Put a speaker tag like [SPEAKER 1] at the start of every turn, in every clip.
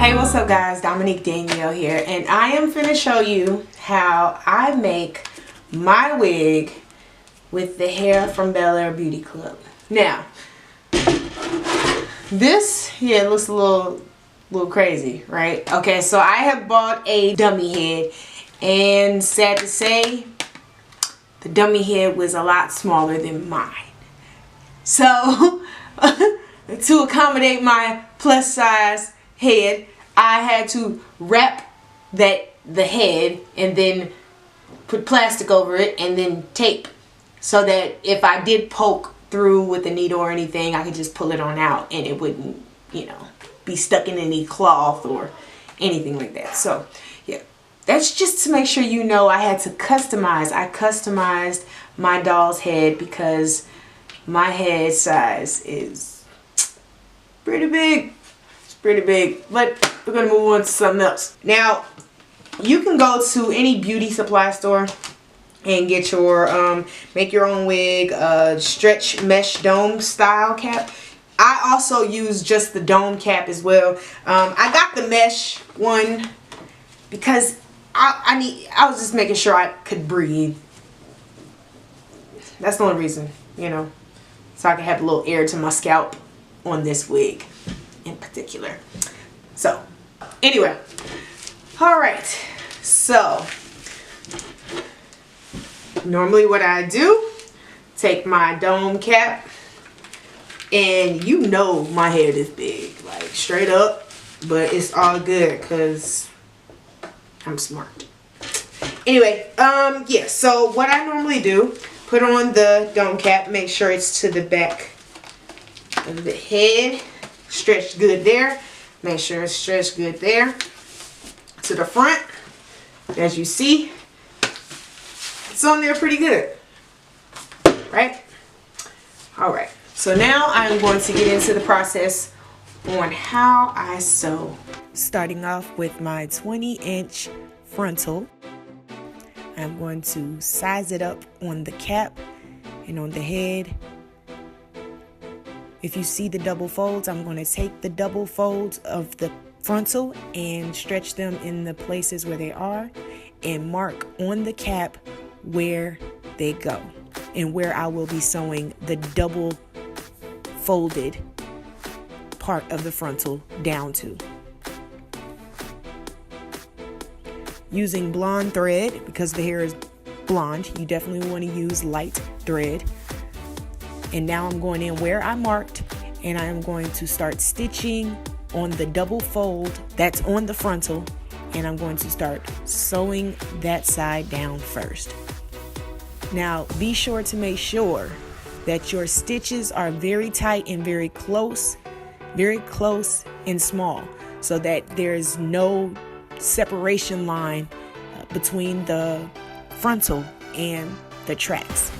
[SPEAKER 1] Hey, what's up guys? Dominique Danielle here, and I am finna show you how I make my wig with the hair from Belair Beauty Club. Now, this here looks a little crazy, right? Okay, so I have bought a dummy head, and sad to say, the dummy head was a lot smaller than mine. So, to accommodate my plus size head, I had to wrap the head and then put plastic over it and then tape, so that if I did poke through with a needle or anything, I could just pull it on out and it wouldn't, you know, be stuck in any cloth or anything like that. So yeah, that's just to make sure you know I had to customize. I customized my doll's head because my head size is pretty big. Pretty big, but we're gonna move on to something else. Now, you can go to any beauty supply store and get your make your own wig, stretch mesh dome style cap. I also use just the dome cap as well. I got the mesh one because I was just making sure I could breathe. That's the only reason, you know, so I can have a little air to my scalp on this wig in particular. So anyway, all right, so normally what I do, take my dome cap, and you know my head is big, like straight up, but it's all good because I'm smart. Anyway, yeah, so what I normally do, put on the dome cap, make sure it's to the back of the head, stretched good there. Make sure it's stretched good there. To the front, as you see, it's on there pretty good, right? All right, so now I'm going to get into the process on how I sew. Starting off with my 20-inch frontal, I'm going to size it up on the cap and on the head. If you see the double folds, I'm going to take the double folds of the frontal and stretch them in the places where they are and mark on the cap where they go and where I will be sewing the double folded part of the frontal down to. Using blonde thread, because the hair is blonde, you definitely want to use light thread. And now I'm going in where I marked, and I am going to start stitching on the double fold that's on the frontal, and I'm going to start sewing that side down first. Now be sure to make sure that your stitches are very tight and very close and small, so that there's no separation line between the frontal and the tracks.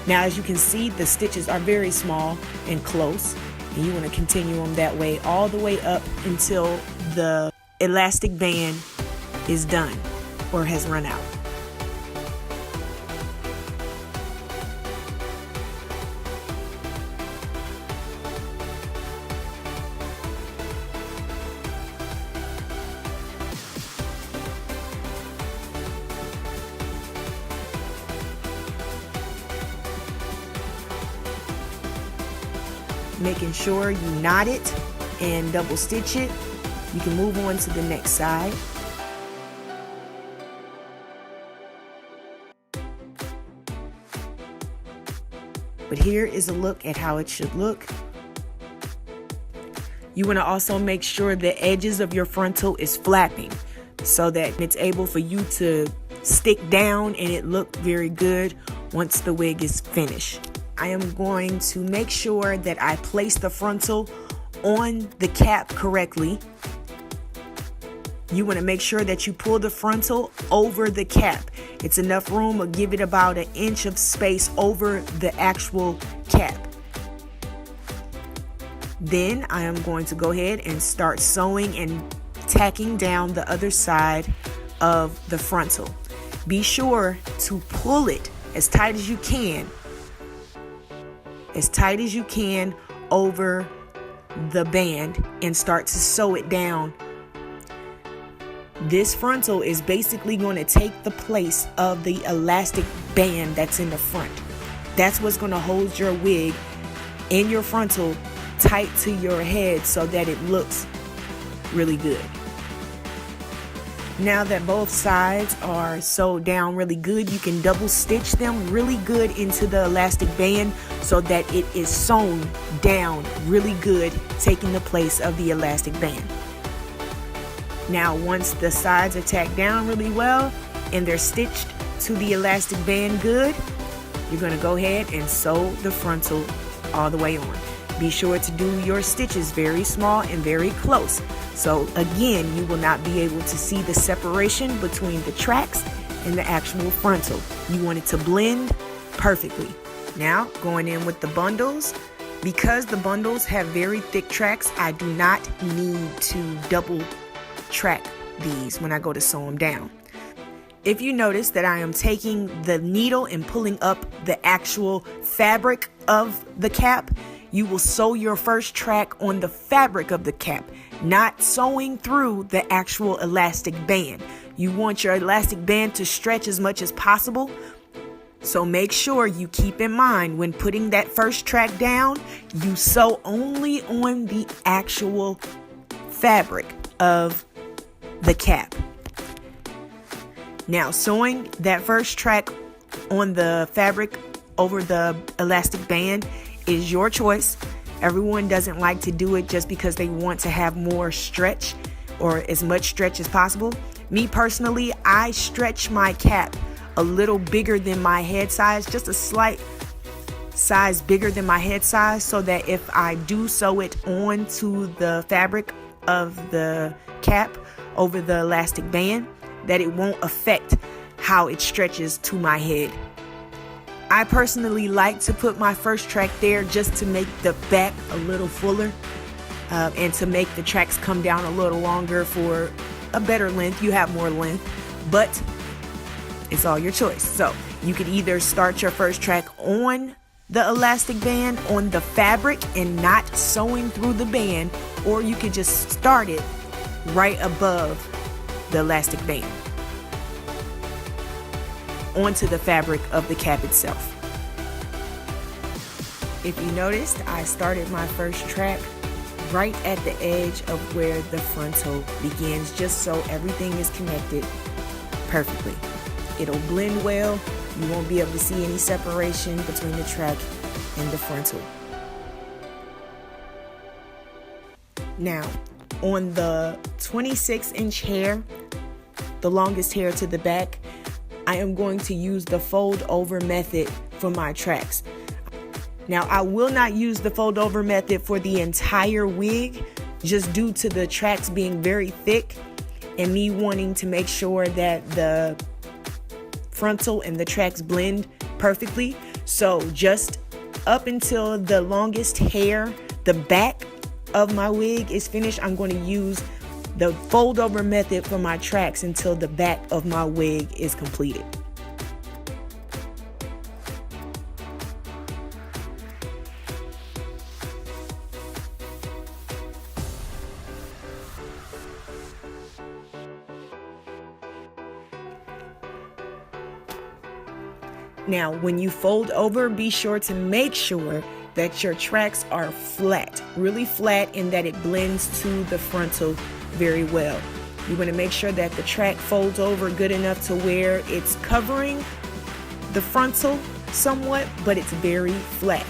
[SPEAKER 1] Now, as you can see, the stitches are very small and close, and you want to continue them that way all the way up until the elastic band is done or has run out. Making sure you knot it and double stitch it. You can move on to the next side. But here is a look at how it should look. You want to also make sure the edges of your frontal is flapping so that it's able for you to stick down and it look very good once the wig is finished. I am going to make sure that I place the frontal on the cap correctly. You want to make sure that you pull the frontal over the cap. It's enough room, or give it about 1 inch of space over the actual cap. Then I am going to go ahead and start sewing and tacking down the other side of the frontal. Be sure to pull it as tight as you can as tight as you can over the band and start to sew it down. This frontal is basically going to take the place of the elastic band that's in the front. That's what's going to hold your wig and your frontal tight to your head so that it looks really good. Now that both sides are sewed down really good, you can double stitch them really good into the elastic band so that it is sewn down really good, taking the place of the elastic band. Now, once the sides are tacked down really well and they're stitched to the elastic band good, you're going to go ahead and sew the frontal all the way on. Be sure to do your stitches very small and very close. So again, you will not be able to see the separation between the tracks and the actual frontal. You want it to blend perfectly. Now, going in with the bundles. Because the bundles have very thick tracks, I do not need to double track these when I go to sew them down. If you notice that I am taking the needle and pulling up the actual fabric of the cap, you will sew your first track on the fabric of the cap, not sewing through the actual elastic band. You want your elastic band to stretch as much as possible. So make sure you keep in mind when putting that first track down, you sew only on the actual fabric of the cap. Now, sewing that first track on the fabric over the elastic band is your choice. Everyone doesn't like to do it just because they want to have more stretch or as much stretch as possible. Me personally, I stretch my cap a little bigger than my head size, just a slight size bigger than my head size, so that if I do sew it onto the fabric of the cap over the elastic band, that it won't affect how it stretches to my head. I personally like to put my first track there just to make the back a little fuller and to make the tracks come down a little longer for a better length. You have more length, but it's all your choice. So you could either start your first track on the elastic band on the fabric and not sewing through the band, or you could just start it right above the elastic band onto the fabric of the cap itself. If you noticed, I started my first track right at the edge of where the frontal begins, just so everything is connected perfectly. It'll blend well. You won't be able to see any separation between the track and the frontal. Now, on the 26-inch hair, the longest hair to the back, I am going to use the fold over method for my tracks. Now, I will not use the fold over method for the entire wig, just due to the tracks being very thick and me wanting to make sure that the frontal and the tracks blend perfectly. So just up until the longest hair, the back of my wig is finished, I'm going to use the fold over method for my tracks until the back of my wig is completed. Now, when you fold over, be sure to make sure that your tracks are flat, really flat, and that it blends to the frontal very well. You want to make sure that the track folds over good enough to where it's covering the frontal somewhat, but it's very flat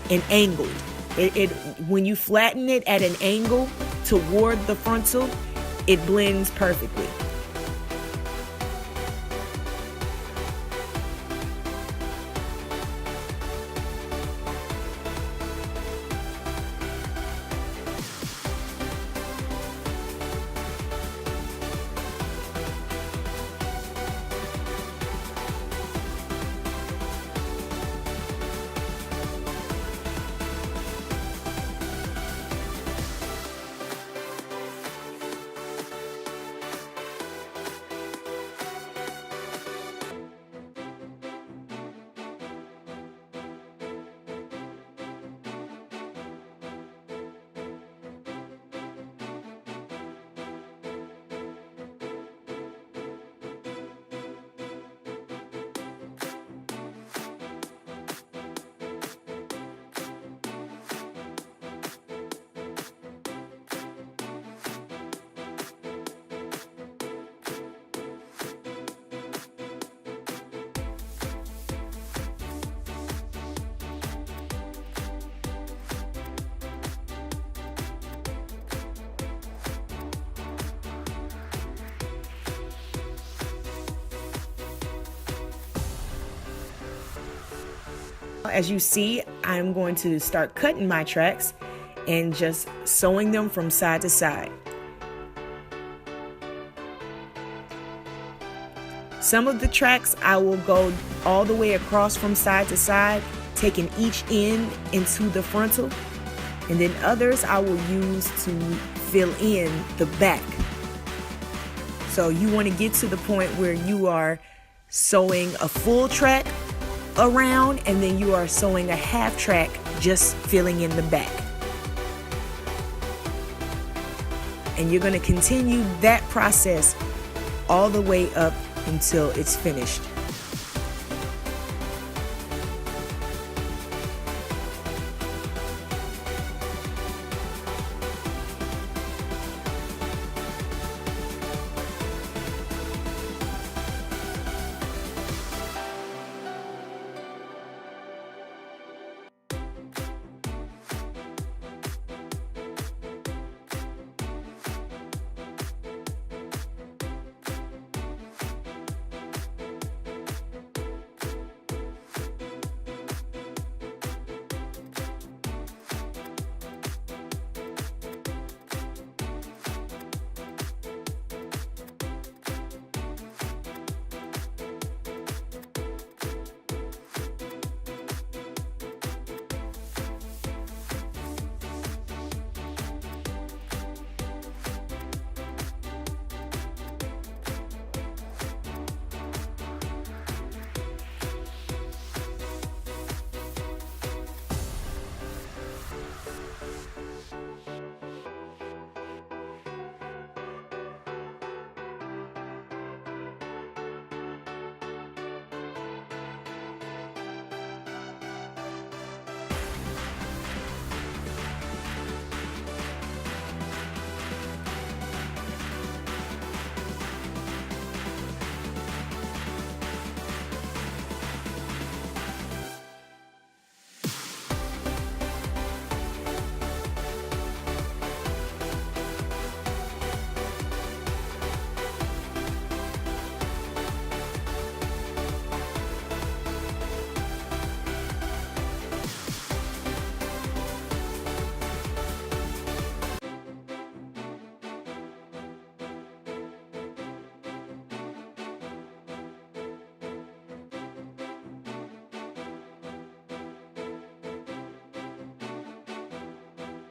[SPEAKER 1] and angled. When you flatten it at an angle toward the frontal, it blends perfectly. As you see, I'm going to start cutting my tracks and just sewing them from side to side. Some of the tracks I will go all the way across from side to side, taking each end into the frontal, and then others I will use to fill in the back. So you want to get to the point where you are sewing a full track around, and then you are sewing a half track just filling in the back. And you're going to continue that process all the way up until it's finished.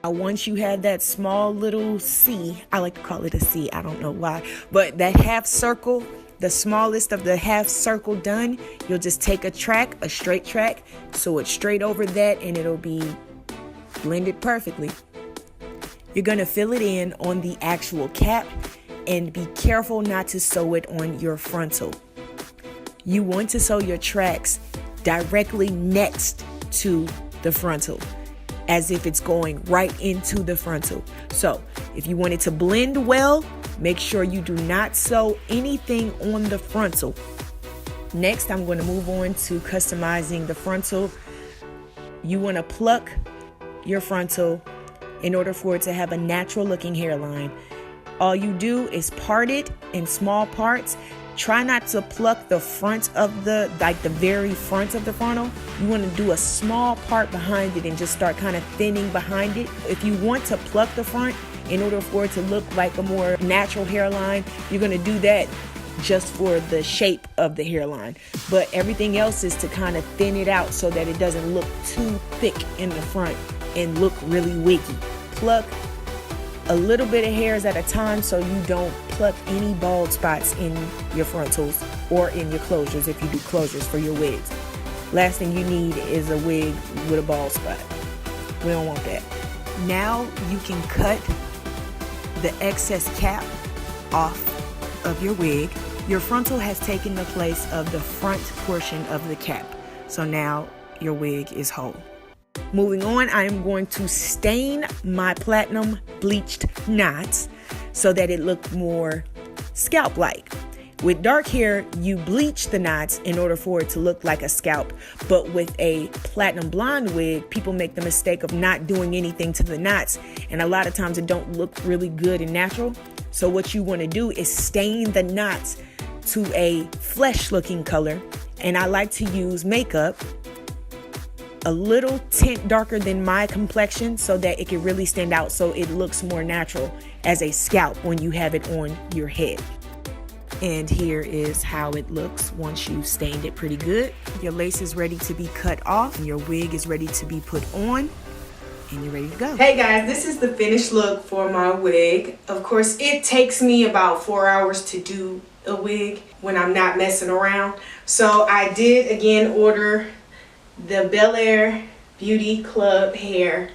[SPEAKER 1] Once you have that small little C, I like to call it a C, I don't know why, but that half circle, the smallest of the half circle done, you'll just take a track, a straight track, sew it straight over that, and it'll be blended perfectly. You're going to fill it in on the actual cap, and be careful not to sew it on your frontal. You want to sew your tracks directly next to the frontal, as if it's going right into the frontal. So if you want it to blend well, make sure you do not sew anything on the frontal. Next, I'm going to move on to customizing the frontal. You want to pluck your frontal in order for it to have a natural looking hairline. All you do is part it in small parts. Try not to pluck the front of the very front of the frontal. You want to do a small part behind it and just start kind of thinning behind it. If you want to pluck the front in order for it to look like a more natural hairline, you're going to do that just for the shape of the hairline. But everything else is to kind of thin it out so that it doesn't look too thick in the front and look really wiggy. Pluck a little bit of hairs at a time so you don't pluck any bald spots in your frontals or in your closures if you do closures for your wigs. Last thing you need is a wig with a bald spot. We don't want that. Now you can cut the excess cap off of your wig. Your frontal has taken the place of the front portion of the cap. So now your wig is whole. Moving on, I am going to stain my platinum bleached knots so that it look more scalp-like. With dark hair, you bleach the knots in order for it to look like a scalp. But with a platinum blonde wig, people make the mistake of not doing anything to the knots. And a lot of times it don't look really good and natural. So what you want to do is stain the knots to a flesh-looking color. And I like to use makeup a little tint darker than my complexion so that it can really stand out, so it looks more natural as a scalp when you have it on your head. And here is how it looks once you've stained it pretty good. Your lace is ready to be cut off and your wig is ready to be put on, and you're ready to go. Hey guys, this is the finished look for my wig. Of course, it takes me about 4 hours to do a wig when I'm not messing around. So I did again order the Belair Beauty Club hair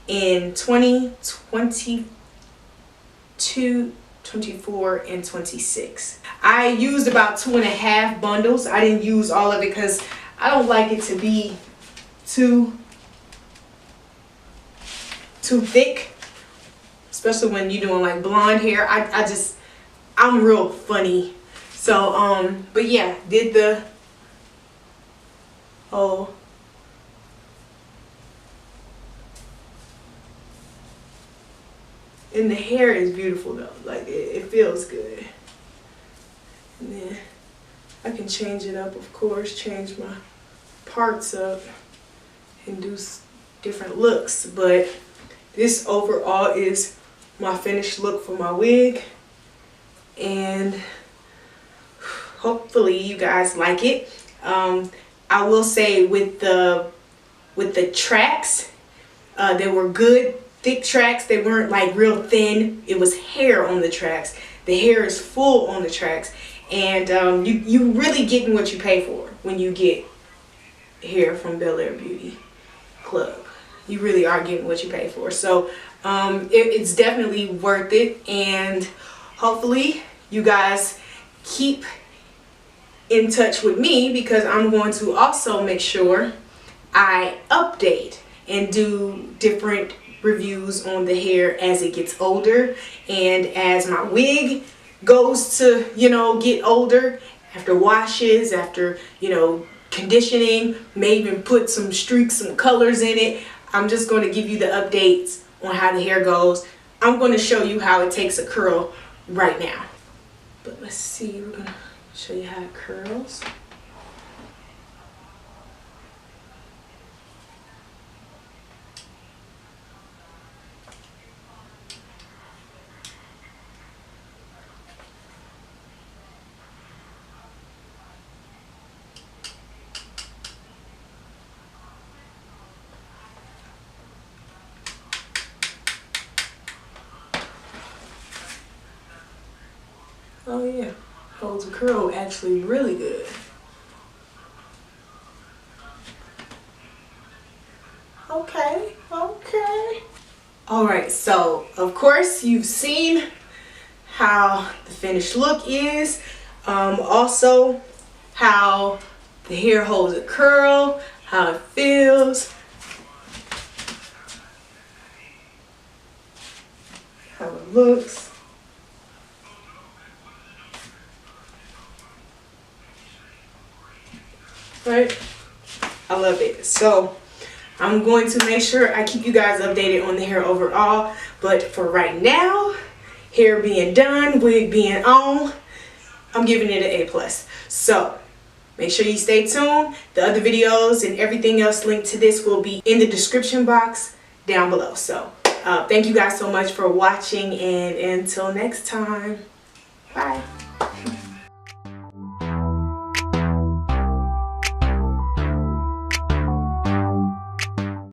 [SPEAKER 1] in 2022, 24, and 26. I used about 2.5 bundles. I didn't use all of it because I don't like it to be too thick, especially when you're doing like blonde hair. I'm real funny. So but yeah, did the whole and the hair is beautiful though. Like it feels good. And then I can change it up, of course, change my parts up and do different looks, but this overall is my finished look for my wig, and hopefully you guys like it. I will say with the tracks, they were good thick tracks. They weren't like real thin. It was hair on the tracks. The hair is full on the tracks, and you really getting what you pay for when you get hair from Belair Beauty Club. You really are getting what you pay for. So it's definitely worth it, and hopefully you guys keep in touch with me, because I'm going to also make sure I update and do different reviews on the hair as it gets older, and as my wig goes to, you know, get older, after washes, after, you know, conditioning, may even put some streaks, some colors in it. I'm just going to give you the updates on how the hair goes. I'm going to show you how it takes a curl right now. But let's see, we're going to show you how it curls. Oh yeah, holds a curl actually really good. Okay. Alright, so of course you've seen how the finished look is. Also how the hair holds a curl, how it feels, how it looks. Right? I love it. So I'm going to make sure I keep you guys updated on the hair overall, but for right now, hair being done, wig being on, I'm giving it an A+. So make sure you stay tuned. The other videos and everything else linked to this will be in the description box down below. So thank you guys so much for watching, and until next time, bye.